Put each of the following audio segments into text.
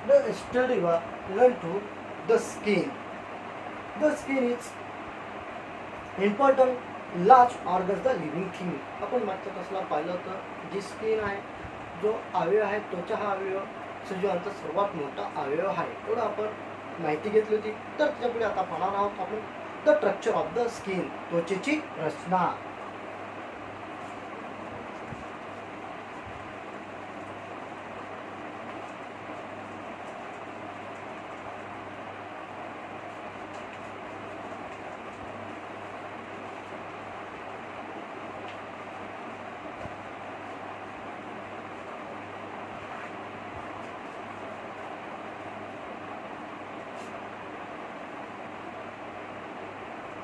The study was learned to the skin. The skin is important large organs the living thing. आपण मागच्या तासाला पाहिलं तर जी skin आहे, जो अवयव आहे, त्वचा हा अवयव सजीवांचा सर्वात मोठा अवयव आहे. एवढं आपण माहिती घेतली होती. तर त्याच्यापुढे आता पाहणार आहोत आपण the structure of the skin, त्वचेची रचना.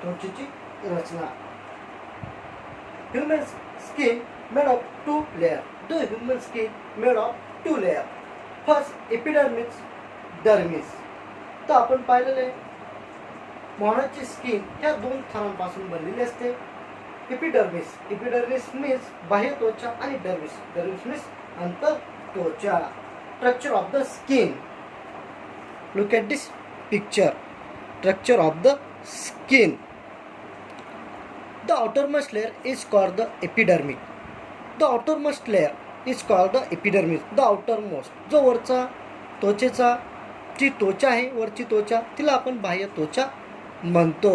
त्वचेची रचना. Human skin made of two layer. The human skin made of two layer. First epidermis, dermis. तर आपण पाहिलेले मानवाची स्किन ह्या दोन थरांपासून बनलेली असते. एपिडर्मिस, एपिडर्मिस मीन्स बाह्य त्वचा आणि डर्मिस, डर्मिस मीन्स अंतर त्वचा. Structure of the skin. Look at this picture. Structure of the skin. The outermost layer is called the epidermis. The outermost layer is called the epidermis. The outermost, जो वरचा त्वचेचा जी त्वचा आहे, वरची त्वचा, तिला आपण बाह्य त्वचा म्हणतो.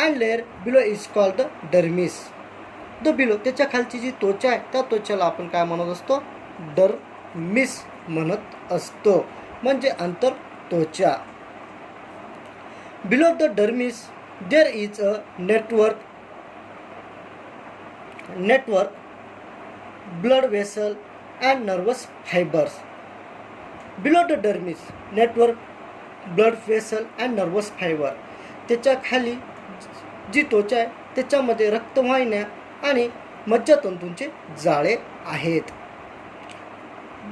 And layer below is called the dermis. The below, त्याच्या खालची जी त्वचा आहे त्या त्वचाला आपण काय म्हणत असतो? डर्मिस म्हणत असतो, म्हणजे अंतर त्वचा. Below the dermis there is a network, blood vessel and nervous fibers. Below the dermis network, blood vessel and nervous fiber. त्याच्या खाली जी त्वचा आहे त्याच्यामध्ये रक्तवाहिन्या आणि मज्जातंतूंचे जाळे आहेत.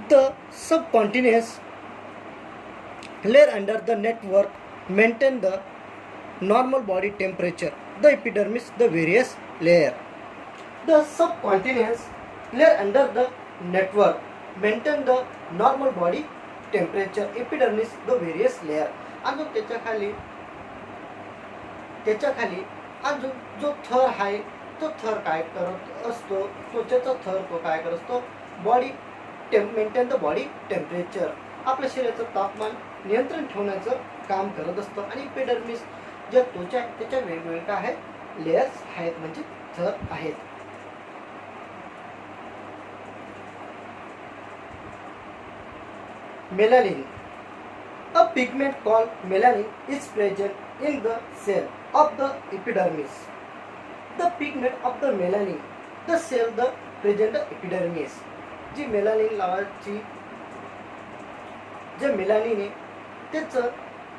The subcutaneous layer under the network maintain the normal body temperature. The epidermis, the various layer. The subcutaneous layer under the network maintain the normal body temperature. Epidermis, the various layer. अजून त्याच्या खाली अजून जो थर आहे तो थर काय करत असतो? त्वचेचा थर तो काय करत असतो? Body maintain the body temperature. आपल्या शरीराचं तापमान नियंत्रण ठेवण्याचं काम करत असतं. आणि एपिडर्मिस ज्या त्वचा आहे त्याच्या वेगवेगळ्या आहेत लेयर्स आहेत, म्हणजे थर आहेत. Melanin. A pigment called melanin is present in the cell of the epidermis. The pigment of the melanin, the cell the present epidermis. जी मेलानिन नावाची जे मेलानिन आहे त्याचं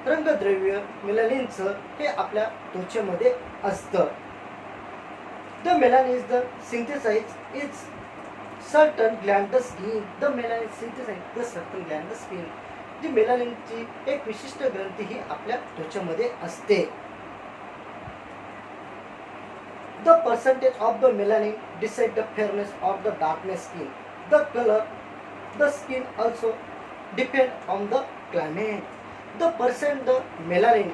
रंगद्रव्य मेलानिनचं हे आपल्या त्वचेमध्ये असतं. The melanin is the synthesise is certain gland the skin. The melanin synthesise the certain gland the skin. जी मेलानिनची एक विशिष्ट ग्रंथी ही आपल्या त्वचेमध्ये असते. The percentage of the melanin decide the fairness of the darkness skin. The colour the skin also depend on the climate. The percent the melanin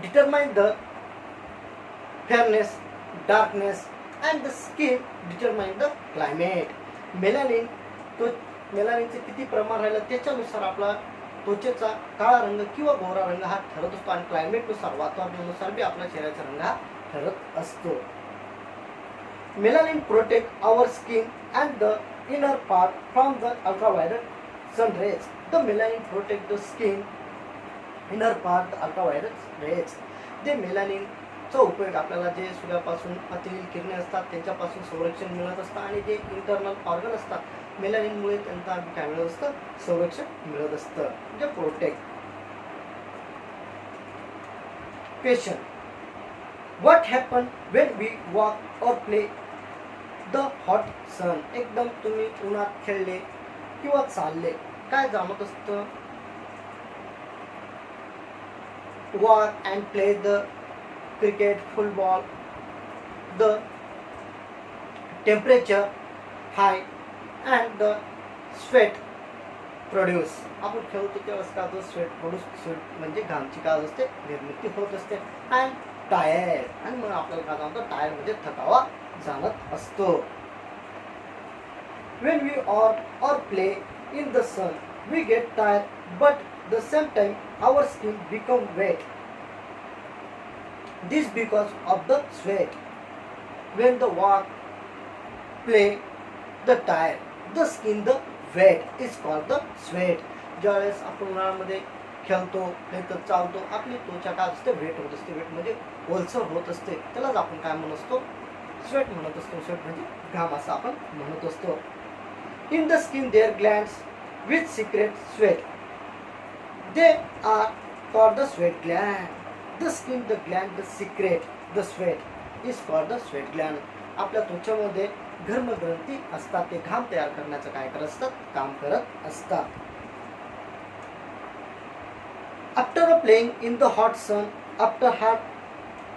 determine the fairness, darkness and the skin determine the climate. मेलानिनचे किती प्रमाण राहिलं त्याच्यानुसार आपला त्वचेचा काळा रंग किंवा गोरा रंग हा ठरत असतो. आणि क्लायमेटनुसार, वातावरणानुसार बी आपल्या शरीराचा रंग हा ठरत असतो. Melanin protect our skin and the inner part from the ultraviolet sun rays. The melanin protect the skin inner part, the ultraviolet rays. जे मेलानिन चा उपयोग आपल्याला जे सूर्यापासून अतिनील किरणे असतात त्यांच्यापासून संरक्षण मिळत असतं. आणि जे इंटरनल ऑर्गन असतात मेलानिनमुळे त्यांना काय मिळत असतं? संरक्षण मिळत असतं, म्हणजे protect. Question. What happen when we walk or play the hot sun. एकदम तुम्ही उन्हात खेळले किंवा चालले, काय जाणवत असतं? Walk and play the cricket, football. The temperature high and the sweat produce, आपण खेळतो त्यावेळेस काय होतं, स्वेट प्रोड्यूस, स्वेट म्हणजे घामची काय असते, निर्मिती होत असते. अँड टायर्ड, आणि मग आपल्याला काय जाणवतं, टायर्ड म्हणजे थकावा जाणत असतो. When we are or play in the sun, we get tired, but the same time our skin become wet. This because of the sweat. When the walk, play, the tired, the skin, the wet is called the sweat. ज्यावेळेस आपण उन्हाळ्यामध्ये खेळतो नाही तर चालतो, आपली त्वचा काय असते, वेट होत असते. वेट म्हणजे ओलसर होत असते, त्यालाच आपण काय म्हणत असतो, स्वेट म्हणत असतो. स्वेट म्हणजे घाम असं आपण म्हणत असतो. In the skin there glands which secrete sweat. They are called the sweat gland. The skin, the gland, the secrete the sweat is called the sweat gland. आपल्या त्वचेमध्ये घर्मग्रंथी असतात, ते घाम तयार करण्याचं काय करत असतात, काम करत असतात. After playing in the hot sun, after hard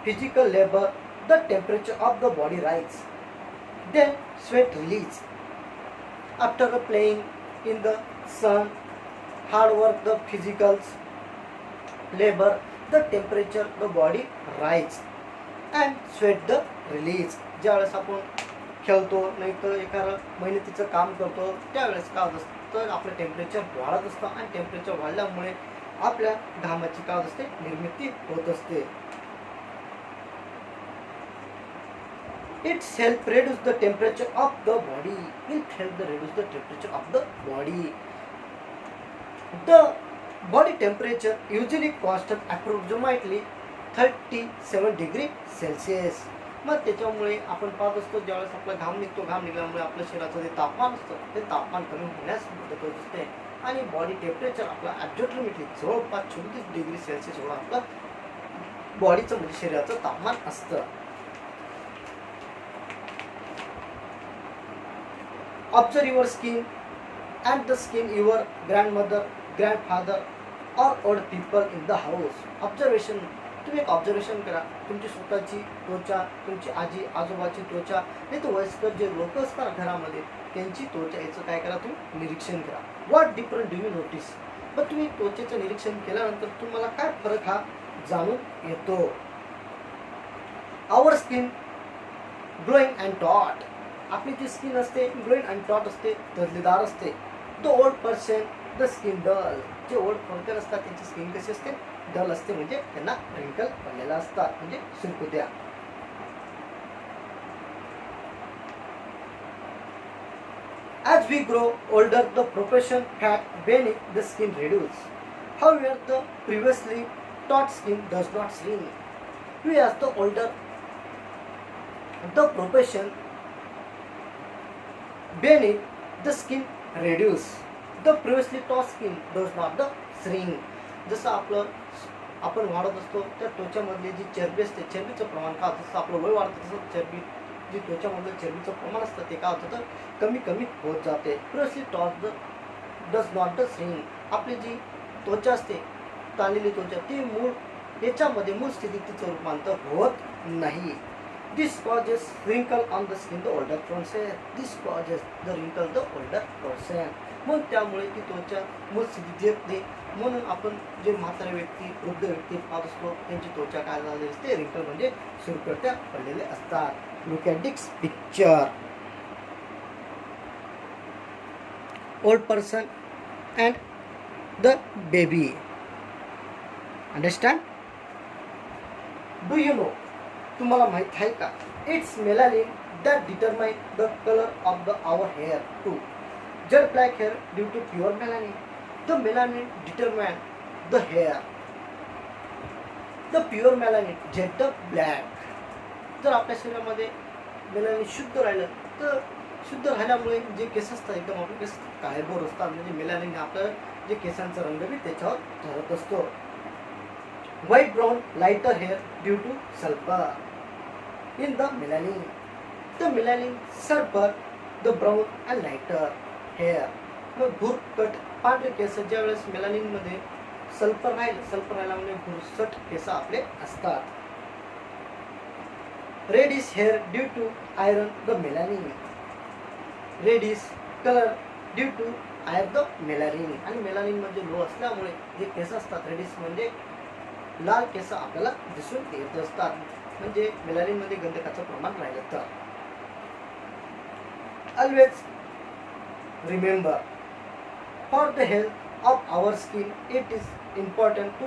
physical labor, the temperature of the body rises. Then sweat release. After playing in the sun, hard work, the physical labor, the temperature, the body rise and sweat the release. ज्यावेळेस आपण खेळतो नाही तर एखादं मेहनतीचं काम करतो त्यावेळेस काय होत असतं, आपलं टेम्परेचर वाढत असतं, आणि टेम्परेचर वाढल्यामुळे आपल्या घामाची काय होत असते, निर्मिती होत असते. It helps reduce the temperature of the body. It helps reduce the temperature of the body. The body temperature usually constant approximately 37 degree Celsius. मग त्याच्यामुळे आपण पाहत असतो ज्यावेळेस आपला घाम निघतो, घाम निघाल्यामुळे आपल्या शरीराचं जे तापमान असतं ते तापमान कमी होण्यास मदत होत असते, आणि बॉडी टेम्परेचर आपला ॲब्सोल्युटली जवळपास 34 डिग्री सेल्सिअस एवढं आपलं बॉडीचं म्हणजे शरीराचं तापमान असतं. Observe your skin and the skin your grandmother, grandfather or old people in the house. Observation, तुम्ही एक ऑब्झर्वेशन करा, तुमची स्वतःची त्वचा, तुमची आजी आजोबाची त्वचा, नाही तर वयस्कर जे लोक असतात घरामध्ये त्यांची त्वचा, याचं काय करा, तुम्ही निरीक्षण करा. What different do you notice. पण तुम्ही त्वचेचं निरीक्षण केल्यानंतर तुम्हाला काय फरक हा जाणून येतो. आवर स्किन ग्लोईंग अँड टॉट, आपली जी स्किन असते ग्लोईंग अँड टॉट असते, धजलेदार असते. The old person the skin dull, जे ओल्ड पर्सन असतात त्यांची स्किन कशी असते, डल असते, म्हणजे त्यांना रिंकल पडलेला असतात, म्हणजे सुरकुत्या. As we grow older, the proportion fat beneath the skin reduces. However, the previously taut skin does not shrink. We as the older, the proportion beneath the skin reduce. The previously taut skin does not the shrink. जसं आपण वाढत असतो त्या त्वचामधली जी चरबी असते, चरबीचं प्रमाण काय होतं, जसं आपलं वय वाढतं तसं चरबी, जी त्वचामधलं चरबीचं प्रमाण असतं ते काय होतं, तर कमी कमी होत जाते. प्रिव्हियसली टॉट डज नॉट द श्रिंक. आपली जी त्वचा असते ताणलेली त्वचा, ती मूळ याच्यामध्ये मूळ स्थितीत तिचं रूपांतर होत नाही. This causes wrinkle on the skin, the older person. This causes the wrinkle, the older person. मग त्यामुळे ती त्वचा मूळ स्थितीत येत नाही. म्हणून आपण जे म्हातारे व्यक्ती, वृद्ध व्यक्ती पाहत असतो त्यांची त्वचा काय झालेली असते, रिंकल म्हणजे सुरकुत्या पडलेले असतात. Look at this picture. Old person and the baby. Understand. Do you know, तुम्हाला माहित आहे का, it's melanin that determine the colour of the our hair too. जर black hair due to pure melanin. The melanin determine the hair. The pure melanin jet the black. जर आपल्या शरीरामध्ये melanin शुद्ध राहिलं तर शुद्ध राहिल्यामुळे जे केस असतात एकदम आपले केस काळेभोर असतात, म्हणजे मेलानिन आपलं जे केसांचा रंग बी त्याच्यावर ठरत असतो. White brown lighter hair due to sulfur in the melanin. The melanin sulfur the brown and lighter hair. मग भुरकट पांढरे केस ज्यावेळेस मेलानिन मध्ये सल्फर राहिल्यामुळे भुरसट केस आपले असतात. Reddish hair due to iron the melanin. Reddish color due to higher the melanin. आणि melanin म्हणजे low असल्यामुळे जे केस असतात रेडिश म्हणजे लाल केस आपल्याला दिसून येत असतात. म्हणजे मेलानिन मध्ये गंधकाचं प्रमाण राहिलं तर. Always remember, for the health of our skin it is important to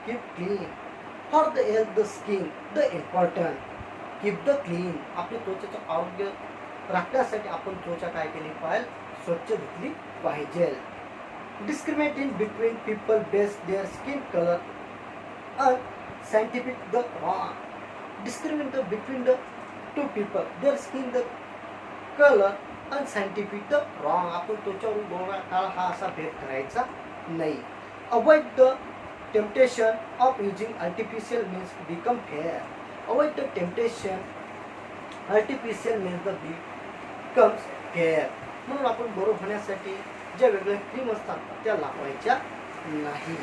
keep clean. For the health the skin the important keep the clean. आपली त्वचेचं आरोग्य राखण्यासाठी आपण त्वचा काय केली पाहिजे, स्वच्छ धुतली पाहिजे. Discriminating between people base their skin colour and scientific the wrong. Discriminate between the two people, their skin the color and scientific the wrong. आपण त्वचावरून गोळा हा असा भेद करायचा नाही. Avoid the temptation of using artificial means to become fair. Avoid the temptation artificial means the becomes fair. म्हणून आपण गोरं होण्यासाठी ज्या वेगळ्या क्रीम असतात त्या लावायच्या नाही.